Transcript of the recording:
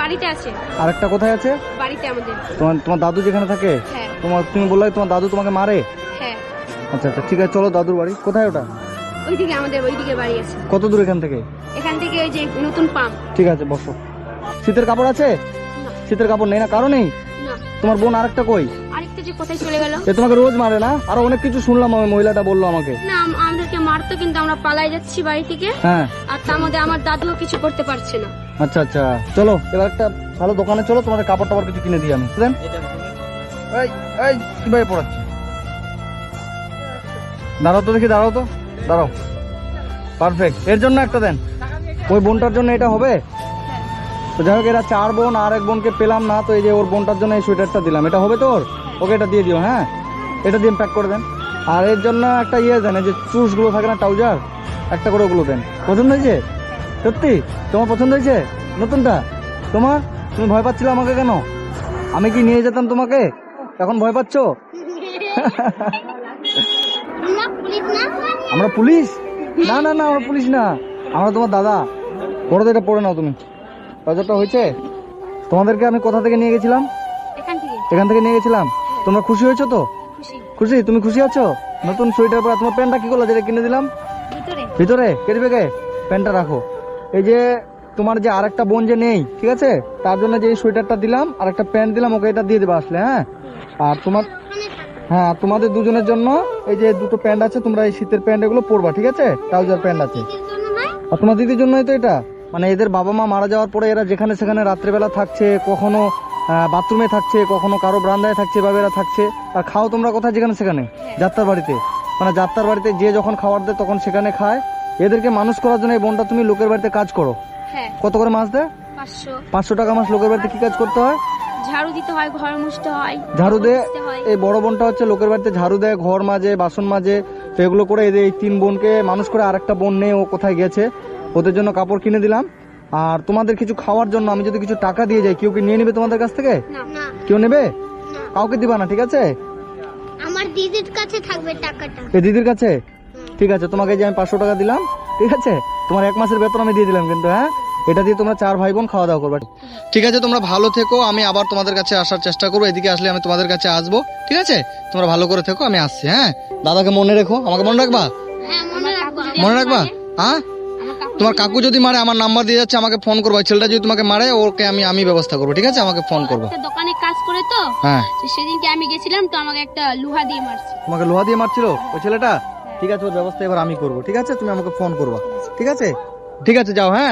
বাড়িতে আছে। আরেকটা কোথায় আছে? বাড়িতে আমাদের। তোমার দাদু যেখানে থাকে? হ্যাঁ। তুমি বললে তোমার দাদু তোমাকে মারে? হ্যাঁ। আচ্ছা আচ্ছা, ঠিক আছে, চলো দাদুর বাড়ি। কোথায় ওটা? ওইদিকে আমাদের ওইদিকে বাড়ি আছে। কত দূর এখান থেকে? এখান থেকে ওই যে নতুন পাম্প। ঠিক আছে, বসো। শীতের কাপড় আছে? না। শীতের কাপড় নেই না? কারো নেই? না। তোমার বোন আরেকটা কই? আরেকটা যে কোথায় চলে গেল? এ তোমাকে রোজ মারে না? আরো অনেক কিছু শুনলাম, ওই মহিলাটা বললো আমাকে। না, আমাদেরকে মারতো, কিন্তু আমরা পালাই যাচ্ছি বাড়ি থেকে। হ্যাঁ। আর তার মধ্যে আমার দাদুও কিছু করতে পারছে না। আচ্ছা আচ্ছা, চলো এবার একটা ভালো দোকানে চলো, তোমাদের কাপড় টাপড় কিছু কিনে দিই আমি। দেন। এই এই কিভাবে পড়াচ্ছি? দাঁড়াও তো দেখি, দাঁড়াও তো, দাঁড়াও। পারফেক্ট, এর জন্য একটা দেন। ওই বোনটার জন্য এটা হবে? তো যাই হোক, এরা 4 বোন, আর এক বোনকে পেলাম না, তো এই যে ওর বোনটার জন্য এই সোয়েটারটা দিলাম। এটা হবে তোর? ওকে এটা দিয়ে দিও। হ্যাঁ, এটা দিয়ে প্যাক করে দেন। আর এর জন্য একটা ইয়ে দেন, এই যে চুস গুলো থাকে না, ট্রাউজার, একটা করে ওগুলো দেন। পছন্দ হয়েছে? সত্যি তোমার পছন্দ হয়েছে নতুনটা? তোমার? তুমি ভয় পাচ্ছিলে আমাকে কেন? আমি কি নিয়ে যেতাম তোমাকে? এখন ভয় পাচ্ছ? আমরা পুলিশ? না না না, আমরা পুলিশ না, আমরা তোমার দাদা। পরে এটা পড়ে নাও তুমি। বাজারটা হয়েছে? তোমাদেরকে আমি কোথা থেকে নিয়ে গেছিলাম? এখান থেকে নিয়ে গেছিলাম। তোমরা খুশি হয়েছো তো? খুশি? তুমি খুশি আছো? নতুন সোয়েটার পরা। তোমার প্যান্টটা কি করলো, যেটা কিনে দিলাম? ভিতরে কেটে বেগে প্যান্টটা রাখো। এই যে তোমার যে আরেকটা বোন যে নেই, ঠিক আছে, তার জন্য যে সোয়েটারটা দিলাম আর একটা প্যান্ট দিলাম, ওকে এটা দিয়ে দেবে আসলে। হ্যাঁ, আর তোমাদের দুজনের জন্য এই যে দুটো প্যান্ট আছে, তোমরা এই শীতের প্যান্ট এগুলো পরবা, ঠিক আছে? ট্রাউজার প্যান্ট আছে। আর তোমার দিদির জন্যই তো এটা। মানে এদের বাবা মা মারা যাওয়ার পরে এরা যেখানে সেখানে রাত্রেবেলা থাকছে, কখনো বাথরুমে থাকছে, কখনো কারো ব্রান্দায় থাকছে, এভাবে এরা থাকছে। আর খাও তোমরা কোথায়? যেখানে সেখানে, যাত্রার বাড়িতে। মানে যাত্রার বাড়িতে যে যখন খাবার দেয় তখন সেখানে খায়। এদেরকে মানুষ করার জন্য এই বোনটা তুমি লোকের বাড়িতে কাজ করো। কত করে মাস দেয়? 500 টাকা মাস। লোকের বাড়িতে কি কাজ করতে হয়? ঝাড়ু দিতে হয়, ঘর মুছতে হয়। ঝাড়ু দে। এই বড় বোনটা হচ্ছে লোকের বাড়িতে ঝাড়ু দেয়, ঘর মাজে, বাসন মাজে। তো এগুলো করে এই 3 বোনকে মানুষ করে। আরেকটা বোন নেই, ও কোথায় গেছে, ওদের জন্য কাপড় কিনে দিলাম। আর তোমাদের কিছু খাওয়ার জন্য আমি যদি কিছু টাকা দিয়ে যাই, কেউ কি নিয়ে নেবে তোমাদের কাছ থেকে? কেউ নেবে? কাউকে দিবা না, ঠিক আছে? আমার দিদির কাছে থাকবে টাকাটা। এই দিদির কাছে? ঠিক আছে, তোমাকে যে আমি 500 টাকা দিলাম, ঠিক আছে, তোমার 1 মাসের বেতন আমি দিয়ে দিলাম কিন্তু। হ্যাঁ, এটা দিয়ে তোমরা 4 ভাই বোন খাওয়া দাওয়া করবে। ঠিক আছে, তোমরা ভালো থেকো। আমি আবার তোমাদের কাছে আসার চেষ্টা করবো। এদিকে আসলে আমি তোমাদের কাছে আসবো, ঠিক আছে? তোমরা ভালো করে থেকো, আমি আসছি। হ্যাঁ, দাদাকে মনে রেখো, আমাকে মনে রাখবা। মনে রাখবা? হ্যাঁ, তোমার কাকু যদি মারে, আমার নাম্বার দিয়ে যাচ্ছে, আমাকে ফোন করবো। ছেলেটা যদি তোমাকে মারে, ওকে আমি ব্যবস্থা করবো, ঠিক আছে? আমাকে ফোন করবো। দোকানে কাজ করে তো। হ্যাঁ, সেদিনকে আমি গেছিলাম তো, আমাকে একটা লোহা দিয়ে মারছে। তোমাকে লোহা দিয়ে মারছিল ওই ছেলেটা? ঠিক আছে, ওর ব্যবস্থা এবার আমি করবো, ঠিক আছে? তুমি আমাকে ফোন করবা, ঠিক আছে? ঠিক আছে, যাও। হ্যাঁ।